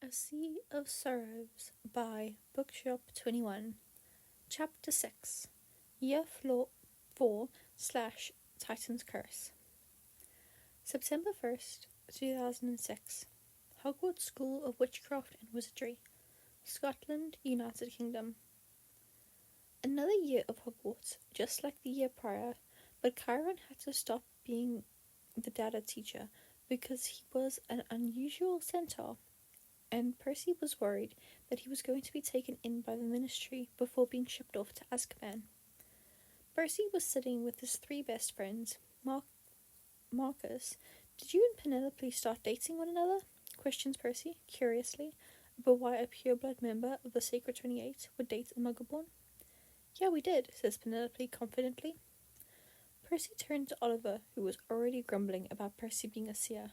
A Sea of Sorrows by Bookshope21, Chapter 6, Year 4 / Titan's Curse. September 1st, 2006. Hogwarts School of Witchcraft and Wizardry, Scotland, United Kingdom. Another year of Hogwarts, just like the year prior, but Chiron had to stop being the data teacher because he was an unusual centaur, and Percy was worried that he was going to be taken in by the Ministry before being shipped off to Azkaban. Percy was sitting with his three best friends. Marcus, did you and Penelope start dating one another? Questions Percy, curiously, about why a pureblood member of the Sacred 28 would date a Muggleborn. Yeah, we did, says Penelope confidently. Percy turned to Oliver, who was already grumbling about Percy being a seer.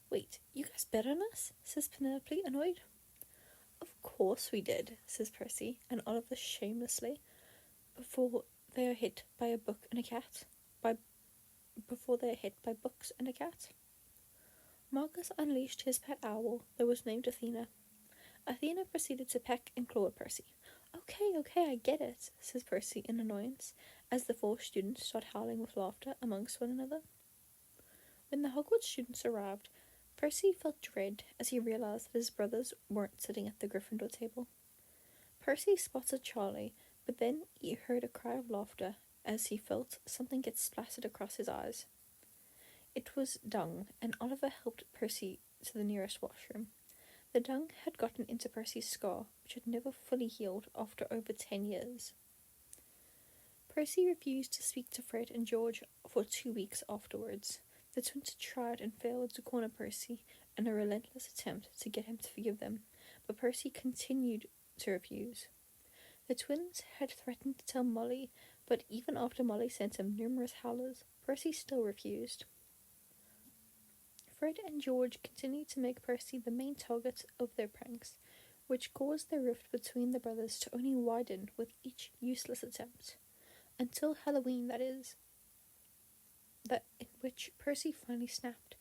Wait, you guys bet on us? Says Penelope, annoyed. Of course we did, says Percy and Oliver shamelessly, before they are hit by a book and a cat. Before they are hit by books and a cat. Marcus unleashed his pet owl that was named Athena. Athena proceeded to peck and claw at Percy. Okay, I get it, says Percy in annoyance, as the four students start howling with laughter amongst one another. When the Hogwarts students arrived, Percy felt dread as he realised that his brothers weren't sitting at the Gryffindor table. Percy spotted Charlie, but then he heard a cry of laughter as he felt something get splattered across his eyes. It was dung, and Oliver helped Percy to the nearest washroom. The dung had gotten into Percy's scar, which had never fully healed after over 10 years. Percy refused to speak to Fred and George for 2 weeks afterwards. The twins tried and failed to corner Percy in a relentless attempt to get him to forgive them, but Percy continued to refuse. The twins had threatened to tell Molly, but even after Molly sent him numerous howlers, Percy still refused. Fred and George continued to make Percy the main target of their pranks, which caused the rift between the brothers to only widen with each useless attempt. Until Halloween, that is. In which Percy finally snapped.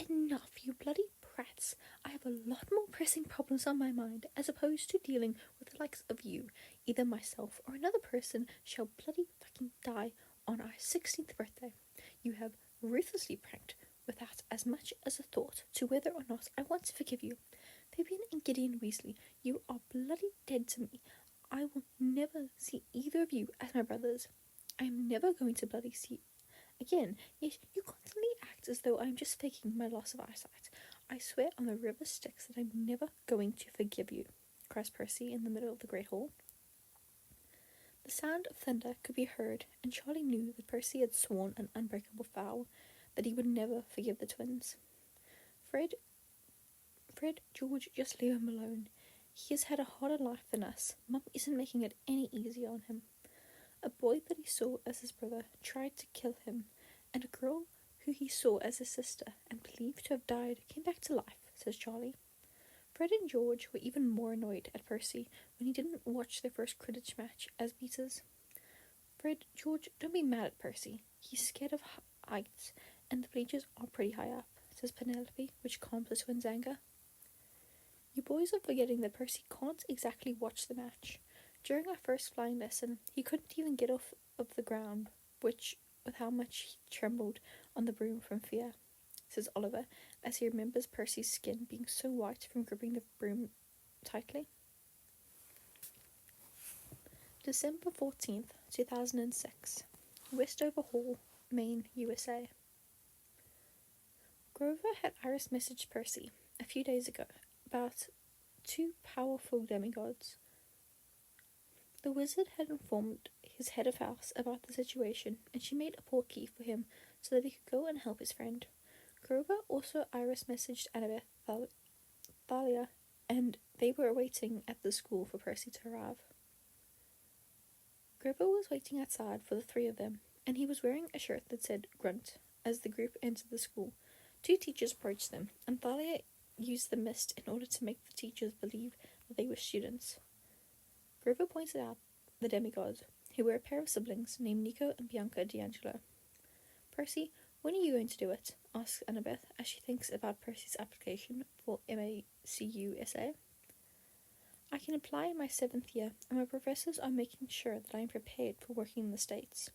Enough, you bloody brats! I have a lot more pressing problems on my mind, as opposed to dealing with the likes of you. Either myself or another person shall bloody fucking die on our 16th birthday. You have ruthlessly pranked without as much as a thought to whether or not I want to forgive you. Fabian and Gideon Weasley, you are bloody dead to me. I will never see either of you as my brothers. I am never going to bloody see again, yet you constantly act as though I am just faking my loss of eyesight. I swear on the river Styx that I'm never going to forgive you, cries Percy in the middle of the Great Hall. The sound of thunder could be heard, and Charlie knew that Percy had sworn an unbreakable vow that he would never forgive the twins. Fred, George, just leave him alone. He has had a harder life than us. Mum isn't making it any easier on him. A boy that he saw as his brother tried to kill him, and a girl who he saw as his sister and believed to have died came back to life, says Charlie. Fred and George were even more annoyed at Percy when he didn't watch their first Quidditch match as beaters. Fred, George, don't be mad at Percy. He's scared of heights, and the bleachers are pretty high up, says Penelope, which calms the twins' anger. You boys are forgetting that Percy can't exactly watch the match. During our first flying lesson, he couldn't even get off of the ground, with how much he trembled on the broom from fear, says Oliver, as he remembers Percy's skin being so white from gripping the broom tightly. December 14th, 2006. Westover Hall, Maine, USA. Grover had Iris messaged Percy a few days ago about 2 powerful demigods. The wizard had informed his head of house about the situation, and she made a portkey for him so that he could go and help his friend. Grover also Iris messaged Annabeth, Thalia, and they were waiting at the school for Percy to arrive. Grover was waiting outside for the three of them, and he was wearing a shirt that said Grunt as the group entered the school. 2 teachers approached them, and Thalia used the mist in order to make the teachers believe that they were students. Grover pointed out the demigods, who were a pair of siblings named Nico and Bianca D'Angelo. Percy, When are you going to do it? Asks Annabeth as she thinks about Percy's application for MACU I can apply in my 7th year, and my professors are making sure that I am prepared for working in the States.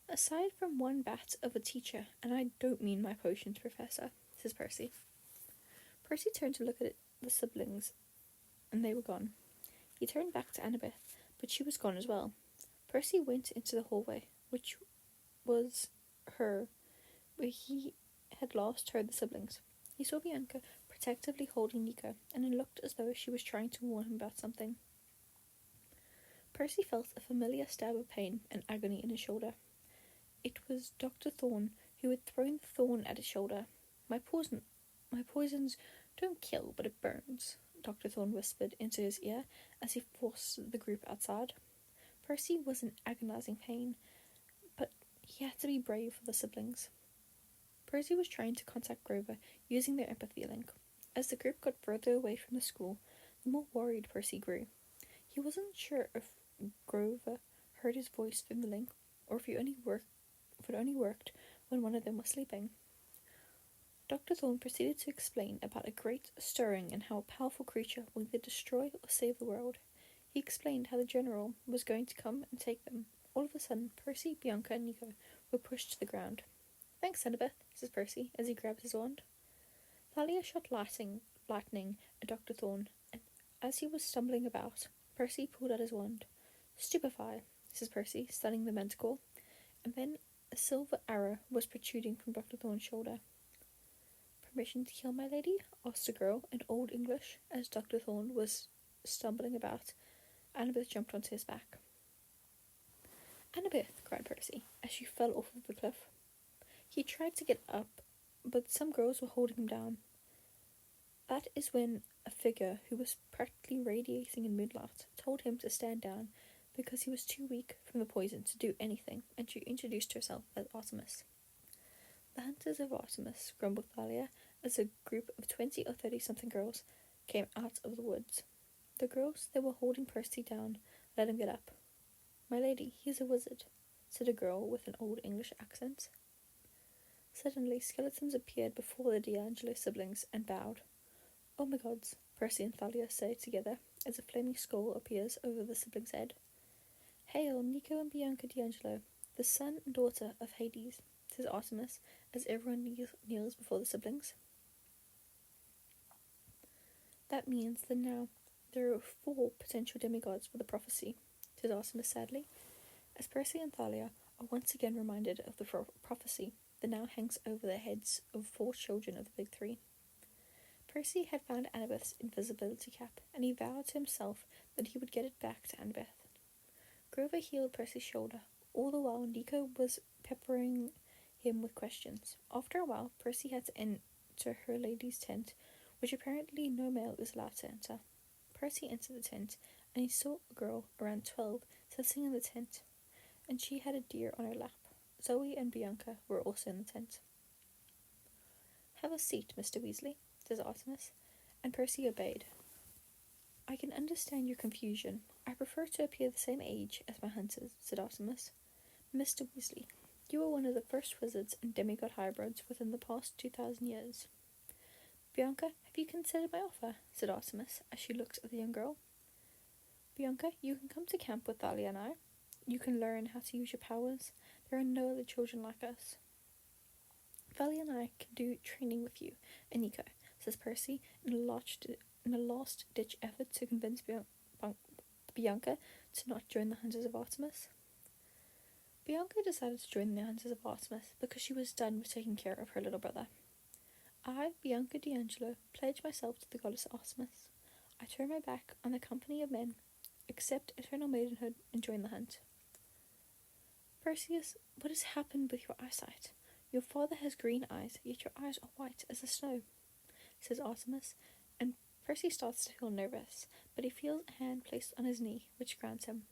Aside from one bat of a teacher, and I don't mean my potions professor, says Percy. Percy turned to look at the siblings, and they were gone. He turned back to Annabeth, but she was gone as well. Percy went into the hallway, which was where he had last heard the siblings. He saw Bianca protectively holding Nico, and it looked as though she was trying to warn him about something. Percy felt a familiar stab of pain and agony in his shoulder. It was Dr. Thorne who had thrown the thorn at his shoulder. My poisons don't kill, but it burns, Dr. Thorne whispered into his ear as he forced the group outside. Percy was in agonizing pain, but he had to be brave for the siblings. Percy was trying to contact Grover using their empathy link. As the group got further away from the school, the more worried Percy grew. He wasn't sure if Grover heard his voice through the link, or if it only worked when one of them was sleeping. Dr. Thorne proceeded to explain about a great stirring and how a powerful creature will either destroy or save the world. He explained how the general was going to come and take them. All of a sudden, Percy, Bianca, and Nico were pushed to the ground. Thanks, Annabeth, says Percy as he grabs his wand. Thalia shot lightning at Dr. Thorne, and as he was stumbling about, Percy pulled out his wand. Stupefy, says Percy, stunning the manticore, and then a silver arrow was protruding from Dr. Thorne's shoulder. Permission to kill, my lady? Asked the girl in Old English as Dr. Thorne was stumbling about. Annabeth jumped onto his back. Annabeth, cried Percy as she fell off of the cliff. He tried to get up, but some girls were holding him down. That is when a figure who was practically radiating in moonlight told him to stand down because he was too weak from the poison to do anything, and she introduced herself as Artemis. The Hunters of Artemis, grumbled Thalia, as a group of 20 or 30-something girls came out of the woods. The girls that were holding Percy down let him get up. My lady, he is a wizard, said a girl with an Old English accent. Suddenly, skeletons appeared before the D'Angelo siblings and bowed. Oh my gods, Percy and Thalia say together as a flaming skull appears over the siblings' head. Hail, Nico and Bianca D'Angelo, the son and daughter of Hades, says Artemis as everyone kneels before the siblings. That means that now there are 4 potential demigods for the prophecy, says Artemis sadly, as Percy and Thalia are once again reminded of the prophecy that now hangs over the heads of 4 children of the Big Three. Percy had found Annabeth's invisibility cap, and he vowed to himself that he would get it back to Annabeth. Grover healed Percy's shoulder, all the while Nico was peppering him with questions. After a while, Percy had to enter her lady's tent, which apparently no male is allowed to enter. Percy entered the tent, and he saw a girl around 12 sitting in the tent, and she had a deer on her lap. Zoe and Bianca were also in the tent. Have a seat, Mr. Weasley, says Artemis, and Percy obeyed. I can understand your confusion. I prefer to appear the same age as my hunters, said Artemis. Mr. Weasley, you are one of the first wizards and demigod hybrids within the past 2,000 years. Bianca, have you considered my offer? Said Artemis as she looked at the young girl. Bianca, you can come to camp with Thalia and I. You can learn how to use your powers. There are no other children like us. Thalia and I can do training with you and Nico, says Percy in a last-ditch effort to convince Bianca to not join the Hunters of Artemis. Bianca decided to join the Hunters of Artemis because she was done with taking care of her little brother. I, Bianca D'Angelo, pledge myself to the goddess Artemis. I turn my back on the company of men, accept eternal maidenhood, and join the hunt. Perseus, what has happened with your eyesight? Your father has green eyes, yet your eyes are white as the snow, says Artemis, and Percy starts to feel nervous, but he feels a hand placed on his knee, which grounds him.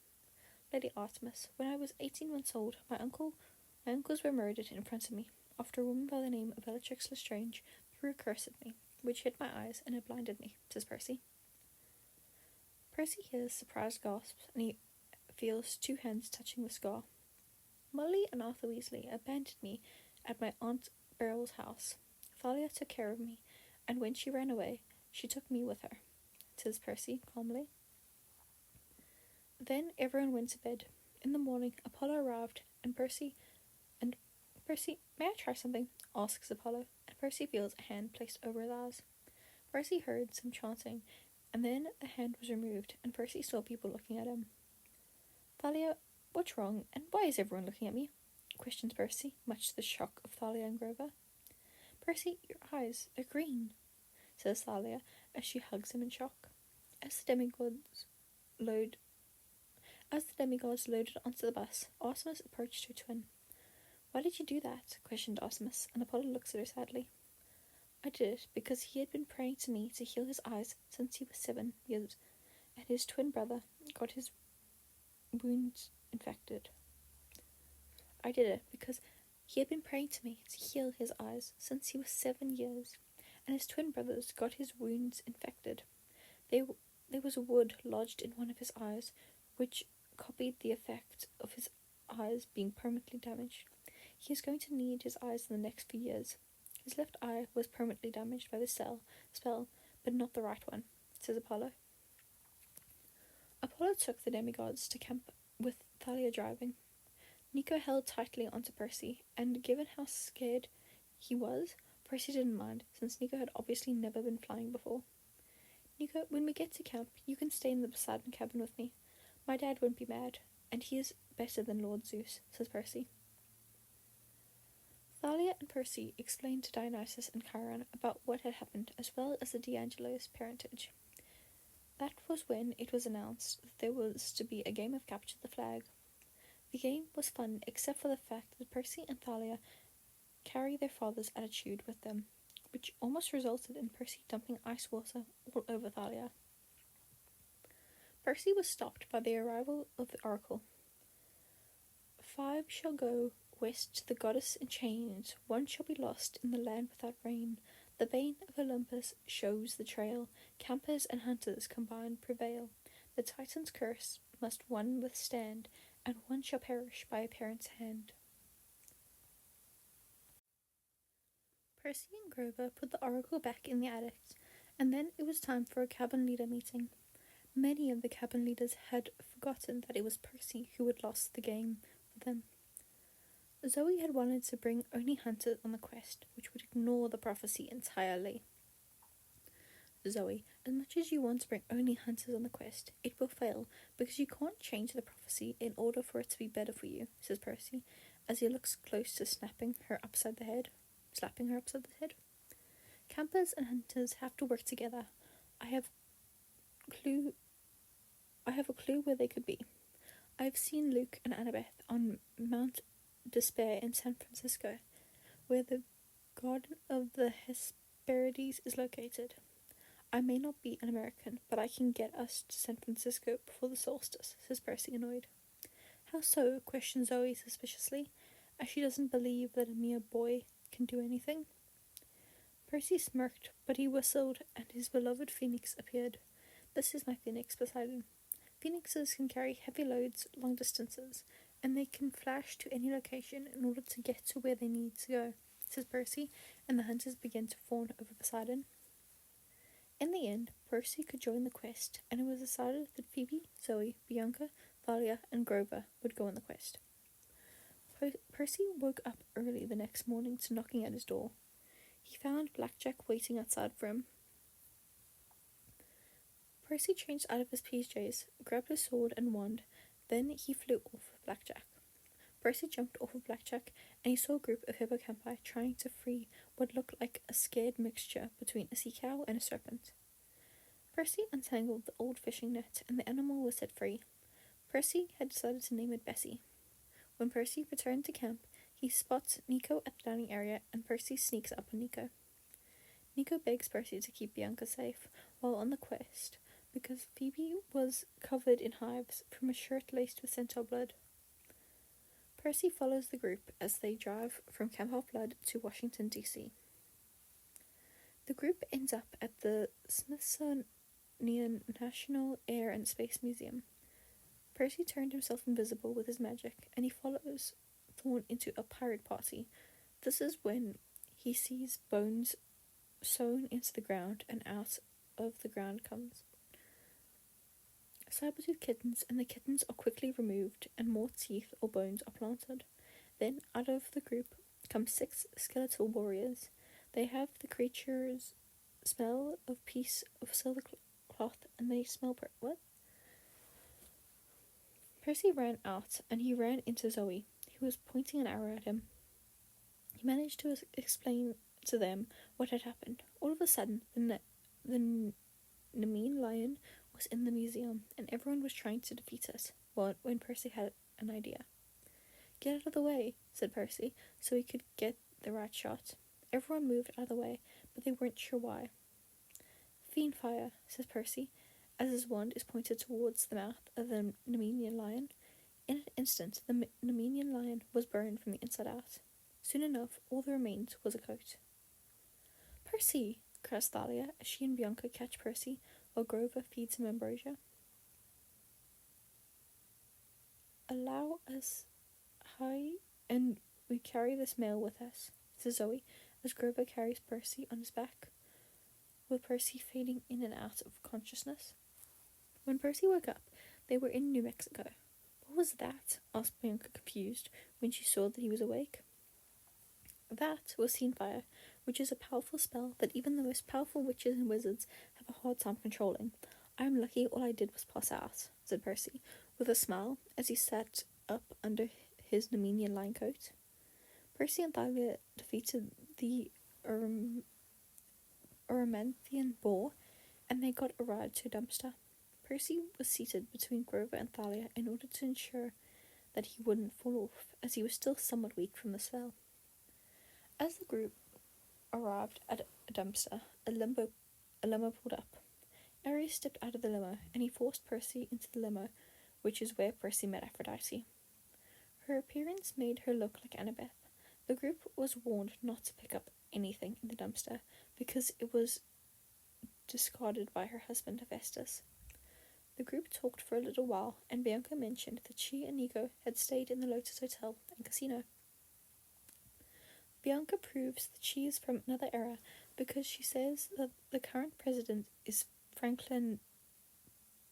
Lady Artemis, when I was 18 months old, my uncles were murdered in front of me, after a woman by the name of Bellatrix Lestrange threw a curse at me, which hit my eyes and it blinded me, says Percy. Percy hears surprised gasps, and he feels 2 hands touching the scar. Molly and Arthur Weasley abandoned me at my Aunt Beryl's house. Thalia took care of me, and when she ran away, she took me with her, says Percy calmly. Then everyone went to bed. In the morning, Apollo arrived, and Percy, may I try something? Asks Apollo, and Percy feels a hand placed over his eyes. Percy heard some chanting, and then the hand was removed, and Percy saw people looking at him. Thalia, what's wrong, and why is everyone looking at me? Questions Percy, much to the shock of Thalia and Grover. Percy, your eyes are green, says Thalia, as she hugs him in shock. As the demigods loaded onto the bus, Artemis approached her twin. Why did you do that? Questioned Artemis, and Apollo looks at her sadly. I did it because he had been praying to me to heal his eyes since he was 7 years, and his twin brother got his wounds infected. I did it because he had been praying to me to heal his eyes since he was 7 years, and his twin brothers got his wounds infected. There was a wood lodged in one of his eyes, which copied the effect of his eyes being permanently damaged. He is going to need his eyes in the next few years. His left eye was permanently damaged by the spell, but not the right one, says Apollo. Apollo took the demigods to camp with Thalia driving. Nico held tightly onto Percy, and given how scared he was, Percy didn't mind, since Nico had obviously never been flying before. Nico, when we get to camp, you can stay in the Poseidon cabin with me. My dad won't be mad, and he is better than Lord Zeus, says Percy. Thalia and Percy explained to Dionysus and Chiron about what had happened, as well as the D'Angelo's parentage. That was when it was announced that there was to be a game of Capture the Flag. The game was fun, except for the fact that Percy and Thalia carry their father's attitude with them, which almost resulted in Percy dumping ice water all over Thalia. Percy was stopped by the arrival of the oracle. 5 shall go west to the goddess in chains, 1 shall be lost in the land without rain. The bane of Olympus shows the trail, campers and hunters combined prevail. The Titan's curse must 1 withstand, and 1 shall perish by a parent's hand. Percy and Grover put the oracle back in the attic, and then it was time for a cabin leader meeting. Many of the cabin leaders had forgotten that it was Percy who had lost the game for them. Zoe had wanted to bring only hunters on the quest, which would ignore the prophecy entirely. Zoe, as much as you want to bring only hunters on the quest, it will fail, because you can't change the prophecy in order for it to be better for you, says Percy, as he looks close to slapping her upside the head. Campers and hunters have to work together. I have a clue where they could be. I have seen Luke and Annabeth on Mount Despair in San Francisco, where the Garden of the Hesperides is located. I may not be an American, but I can get us to San Francisco before the solstice, says Percy, annoyed. How so? Questions Zoe suspiciously, as she doesn't believe that a mere boy can do anything. Percy smirked, but he whistled, and his beloved phoenix appeared. This is my phoenix, Poseidon. Phoenixes can carry heavy loads long distances, and they can flash to any location in order to get to where they need to go, says Percy, and the hunters began to fawn over Poseidon. In the end, Percy could join the quest, and it was decided that Phoebe, Zoe, Bianca, Thalia, and Grover would go on the quest. Percy woke up early the next morning to knocking at his door. He found Blackjack waiting outside for him. Percy changed out of his PJs, grabbed his sword and wand, then he flew off of Blackjack. Percy jumped off of Blackjack, and he saw a group of hippocampi trying to free what looked like a scared mixture between a sea cow and a serpent. Percy untangled the old fishing net, and the animal was set free. Percy had decided to name it Bessie. When Percy returned to camp, he spots Nico at the dining area, and Percy sneaks up on Nico. Nico begs Percy to keep Bianca safe while on the quest, because Phoebe was covered in hives from a shirt laced with centaur blood. Percy follows the group as they drive from Camp Half-Blood to Washington, D.C. The group ends up at the Smithsonian National Air and Space Museum. Percy turned himself invisible with his magic, and he follows Thorn into a pirate party, This is when he sees bones sewn into the ground, and out of the ground comes saber-tooth kittens, and the kittens are quickly removed, and more teeth or bones are planted. Then, out of the group come 6 skeletal warriors. They have the creature's smell of piece of silver cloth, and they smell what? Percy ran out, and he ran into Zoe, who was pointing an arrow at him. He managed to explain to them what had happened. All of a sudden, the Nemean lion was in the museum, and everyone was trying to defeat it. When Percy had an idea. "Get out of the way," said Percy, so he could get the right shot. Everyone moved out of the way, but they weren't sure why. "Fiend fire," says Percy, as his wand is pointed towards the mouth of the Nemenian lion. In an instant, the Nemenian lion was burned from the inside out. Soon enough, all that remained was a coat. "Percy!" cries Thalia, as she and Bianca catch Percy, while Grover feeds him ambrosia. "Allow us high, and we carry this mail with us," says Zoe, as Grover carries Percy on his back, with Percy fading in and out of consciousness. When Percy woke up, they were in New Mexico. "What was that?" asked Bianca, confused, when she saw that he was awake. That was Fiend Fire, which is a powerful spell that even the most powerful witches and wizards have a hard time controlling. "I'm lucky all I did was pass out," said Percy, with a smile, as he sat up under his Nemenian lion coat. Percy and Thalia defeated the Uromanthian boar, and they got a ride to a dumpster. Percy was seated between Grover and Thalia in order to ensure that he wouldn't fall off, as he was still somewhat weak from the spell. As the group arrived at a dumpster, a limo pulled up. Ares stepped out of the limo, and he forced Percy into the limo, which is where Percy met Aphrodite. Her appearance made her look like Annabeth. The group was warned not to pick up anything in the dumpster, because it was discarded by her husband Hephaestus. The group talked for a little while, and Bianca mentioned that she and Nico had stayed in the Lotus Hotel and Casino. Bianca proves that she is from another era because she says that the current president is Franklin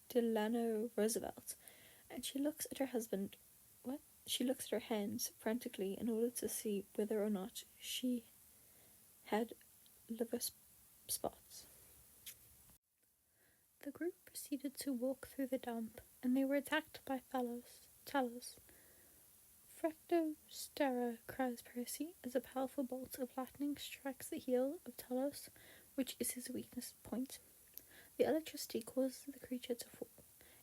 Delano Roosevelt, and she looks at her husband. She looks at her hands frantically in order to see whether or not she had liver spots. The group proceeded to walk through the dump, and they were attacked by Talos. "Fractostera," cries Percy, as a powerful bolt of lightning strikes the heel of Talos, which is his weakness point. The electricity causes the creature to fall.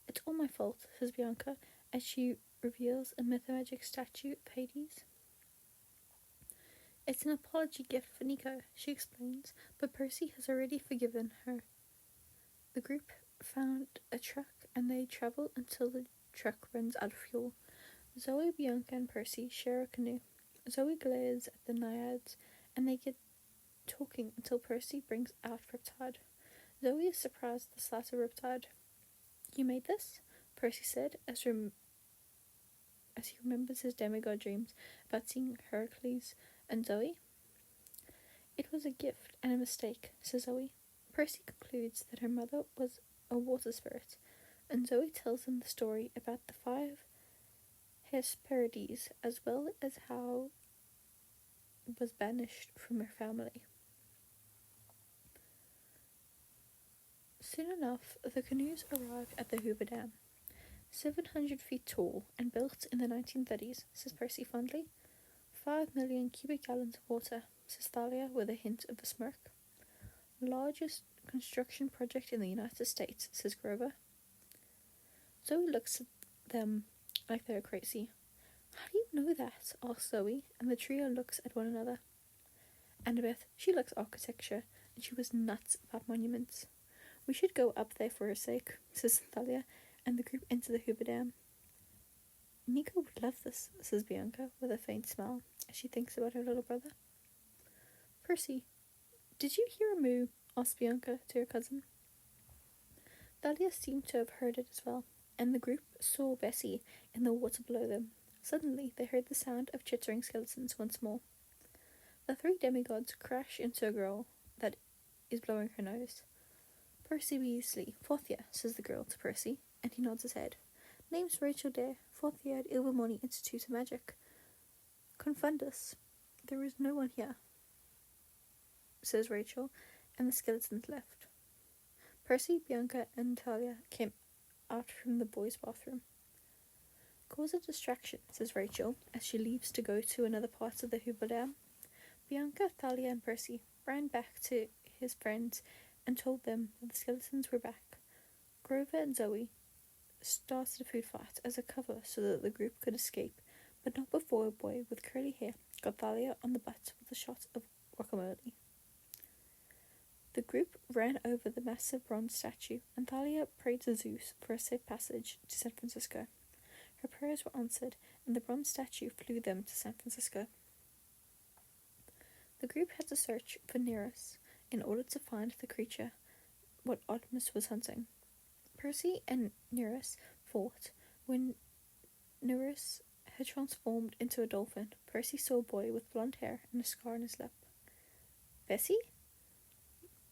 "It's all my fault," says Bianca, as she reveals a mythomagic statue of Hades. "It's an apology gift for Nico," she explains, but Percy has already forgiven her. The group found a truck, and they travel until the truck runs out of fuel. Zoe, Bianca, and Percy share a canoe. Zoe glares at the naiads, and they get talking until Percy brings out Riptide. Zoe is surprised at the sight of Riptide. "You made this?" Percy said, as he remembers his demigod dreams about seeing Heracles and Zoe. "It was a gift and a mistake," says Zoe. Percy concludes that her mother was a water spirit, and Zoe tells him the story about the 5 Hesperides, as well as how it was banished from her family. Soon enough, the canoes arrived at the Hoover Dam. 700 feet tall and built in the 1930s, says Percy fondly. 5 million cubic gallons of water, says Thalia with a hint of a smirk. Largest construction project in the United States, says Grover. Zoe looks at them like they're crazy. "How do you know that?" asks Zoe, and the trio looks at one another. Annabeth, she likes architecture, and she was nuts about monuments. "We should go up there for her sake," says Thalia, and the group enter the Hoover Dam. "Nico would love this," says Bianca, with a faint smile, as she thinks about her little brother. "Percy, did you hear a moo?" asked Bianca to her cousin. Thalia seemed to have heard it as well, and the group saw Bessie in the water below them. Suddenly, they heard the sound of chittering skeletons once more. The three demigods crash into a girl that is blowing her nose. Percy Weasley, fourth year, says the girl to Percy, and he nods his head. Name's Rachel Dare, fourth year at Ilvermorny Institute of Magic. Confundus, there is no one here, says Rachel, and the skeletons left. Percy, Bianca, and Talia came out from the boys' bathroom. Cause a distraction, says Rachel, as she leaves to go to another part of the Hoover Dam. Bianca, Thalia, and Percy ran back to his friends and told them that the skeletons were back. Grover and Zoe started a food fight as a cover so that the group could escape, but not before a boy with curly hair got Thalia on the butt with a shot of guacamole. The group ran over the massive bronze statue, and Thalia prayed to Zeus for a safe passage to San Francisco. Her prayers were answered, and the bronze statue flew them to San Francisco. The group had to search for Nereus in order to find the creature what Artemis was hunting. Percy and Nereus fought. When Nereus had transformed into a dolphin, Percy saw a boy with blonde hair and a scar on his lip. Bessie?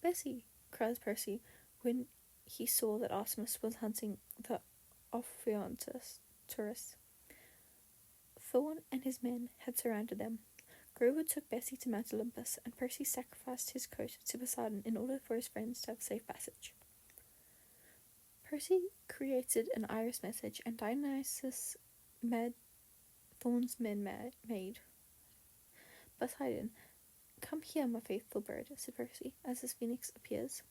Bessie, cries Percy when he saw that Artemis was hunting the Ophiuchus. Thorn and his men had surrounded them. Grover took Bessie to Mount Olympus, and Percy sacrificed his coat to Poseidon in order for his friends to have safe passage. Percy created an iris message, and Dionysus made Thorn's men made. Poseidon, come here, my faithful bird, said Percy, as his phoenix appears.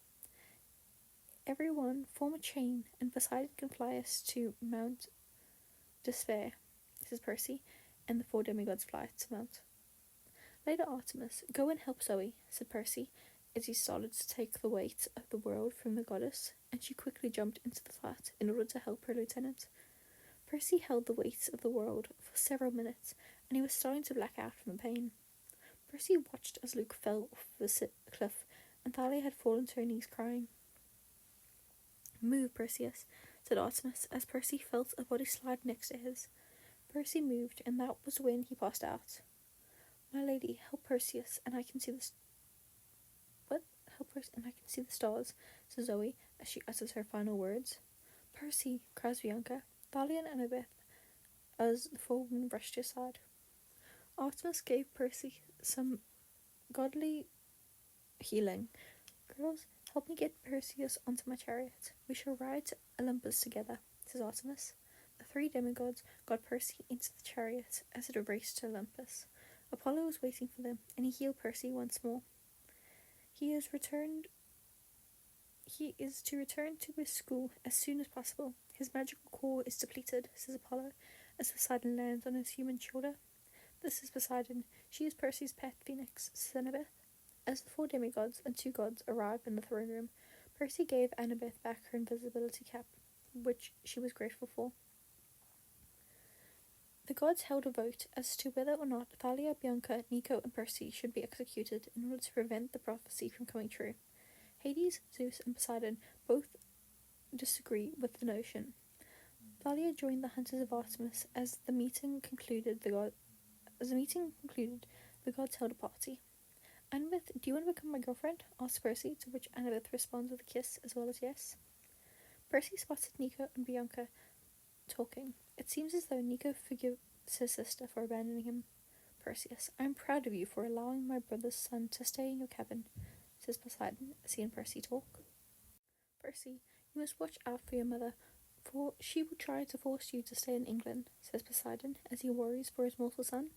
Everyone form a chain, and Poseidon can fly us to Mount Despair, says Percy, and the four demigods fly to Mount. Later, Artemis, go and help Zoe, said Percy, as he started to take the weight of the world from the goddess, and she quickly jumped into the fight in order to help her lieutenant. Percy held the weight of the world for several minutes, and he was starting to black out from the pain. Percy watched as Luke fell off the cliff, and Thalia had fallen to her knees crying. Move, Perseus, said Artemis, as Percy felt a body slide next to his. Percy moved, and that was when he passed out. My lady, help Perseus, and I can see the stars, says Zoe, as she utters her final words. Percy, cries Bianca, Thalia and Annabeth, as the four women rushed to his side. Artemis gave Percy some godly healing. Girls, help me get Perseus onto my chariot. We shall ride to Olympus together, says Artemis. The three demigods got Percy into the chariot as it raced to Olympus. Apollo was waiting for them, and he healed Percy once more. He is to return to his school as soon as possible. His magical core is depleted, says Apollo, as Poseidon lands on his human shoulder. This is Poseidon. She is Percy's pet phoenix, says Annabeth. As the four demigods and two gods arrive in the throne room, Percy gave Annabeth back her invisibility cap, which she was grateful for. The gods held a vote as to whether or not Thalia, Bianca, Nico, and Percy should be executed in order to prevent the prophecy from coming true. Hades, Zeus, and Poseidon both disagree with the notion. Thalia joined the Hunters of Artemis. As the meeting concluded, the gods held a party. Annabeth, do you want to become my girlfriend? Asks Percy, to which Annabeth responds with a kiss as well as yes. Percy spotted Nico and Bianca talking. It seems as though Nico forgives his sister for abandoning him. Perseus, I am proud of you for allowing my brother's son to stay in your cabin, says Poseidon as he and Percy talk. Percy, you must watch out for your mother, for she will try to force you to stay in England, says Poseidon as he worries for his mortal son.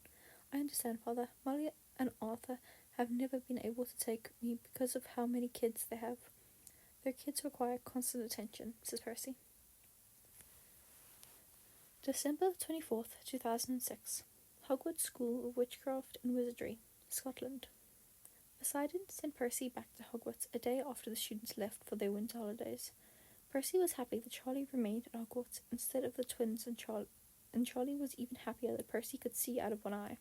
I understand, father. Molly and Arthur have never been able to take me because of how many kids they have. Their kids require constant attention, says Percy. December 24th, 2006. Hogwarts School of Witchcraft and Wizardry, Scotland. Poseidon sent Percy back to Hogwarts a day after the students left for their winter holidays. Percy was happy that Charlie remained at Hogwarts instead of the twins, and Charlie was even happier that Percy could see out of one eye.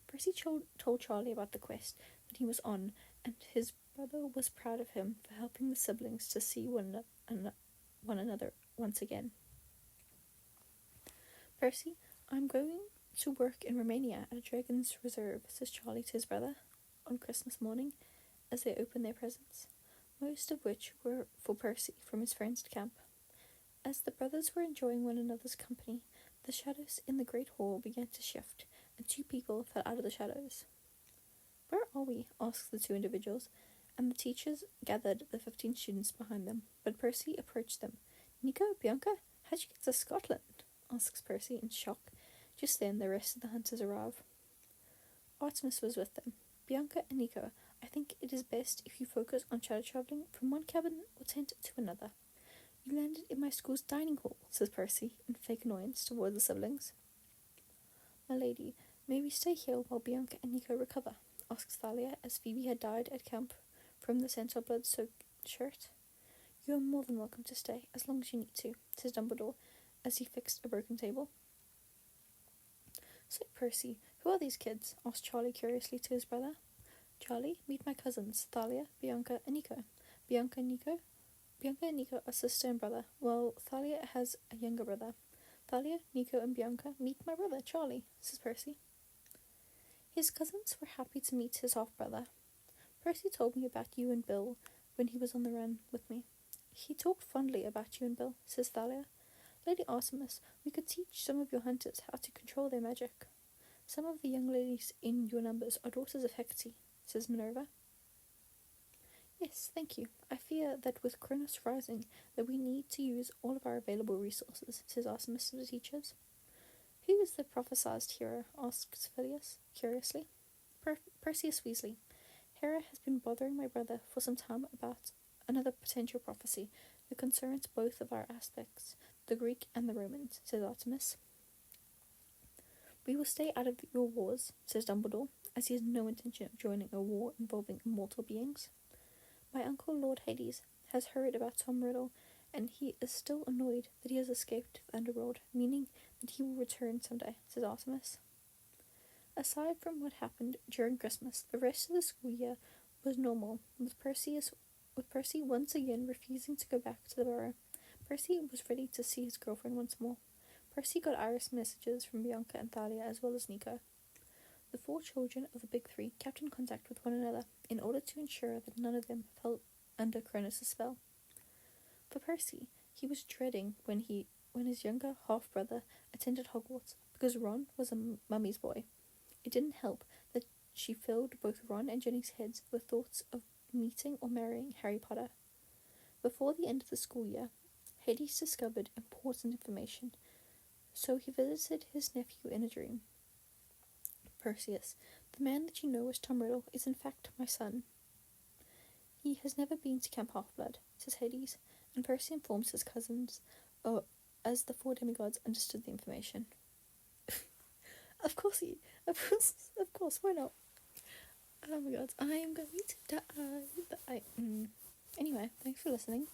Percy told Charlie about the quest that he was on, and his brother was proud of him for helping the siblings to see one another once again. Percy, I'm going to work in Romania at a dragon's reserve, says Charlie to his brother on Christmas morning as they open their presents, most of which were for Percy from his friends at camp. As the brothers were enjoying one another's company, the shadows in the great hall began to shift, and 2 people fell out of the shadows. "Where are we?" asked the 2 individuals, and the teachers gathered the 15 students behind them, but Percy approached them. "Nico, Bianca, how'd you get to Scotland?" asks Percy in shock. Just then the rest of the hunters arrive. Artemis was with them. "Bianca and Nico, I think it is best if you focus on shadow travelling from one cabin or tent to another." "You landed in my school's dining hall," says Percy in fake annoyance towards the siblings. "My lady, may we stay here while Bianca and Nico recover?" asks Thalia, as Phoebe had died at camp from the centaur blood-soaked shirt. "You are more than welcome to stay, as long as you need to," says Dumbledore, as he fixed a broken table. "So, Percy, who are these kids?" asked Charlie curiously to his brother. "Charlie, meet my cousins, Thalia, Bianca, and Nico. Bianca and Nico are sister and brother, while Thalia has a younger brother. Thalia, Nico, and Bianca, meet my brother, Charlie," says Percy. His cousins were happy to meet his half-brother. "Percy told me about you and Bill when he was on the run with me. He talked fondly about you and Bill," says Thalia. "Lady Artemis, we could teach some of your hunters how to control their magic. Some of the young ladies in your numbers are daughters of Hecate," says Minerva. "Yes, thank you. I fear that with Kronos rising, that we need to use all of our available resources," says Artemis to the teachers. "Who is the prophesied hero?" asks Phileas, curiously. Perseus Weasley. "Hera has been bothering my brother for some time about another potential prophecy that concerns both of our aspects, the Greek and the Romans," says Artemis. "We will stay out of your wars," says Dumbledore, as he has no intention of joining a war involving immortal beings. "My uncle Lord Hades has heard about Tom Riddle, and he is still annoyed that he has escaped the underworld, meaning that he will return someday," says Artemis. Aside from what happened during Christmas, the rest of the school year was normal, with Percy once again refusing to go back to the burrow. Percy was ready to see his girlfriend once more. Percy got iris messages from Bianca and Thalia as well as Nico. The 4 children of the Big Three kept in contact with one another in order to ensure that none of them fell under Kronos' spell. For Percy, he was dreading when his younger half-brother attended Hogwarts, because Ron was a mummy's boy. It didn't help that she filled both Ron and Jenny's heads with thoughts of meeting or marrying Harry Potter. Before the end of the school year, Hades discovered important information, so he visited his nephew in a dream. "Perseus, the man that you know as Tom Riddle is in fact my son. He has never been to Camp Half-Blood," says Hades, and Percy informs his cousins as the 4 demigods understood the information. Of course, why not? Oh my god, I'm going to die. Anyway, thanks for listening.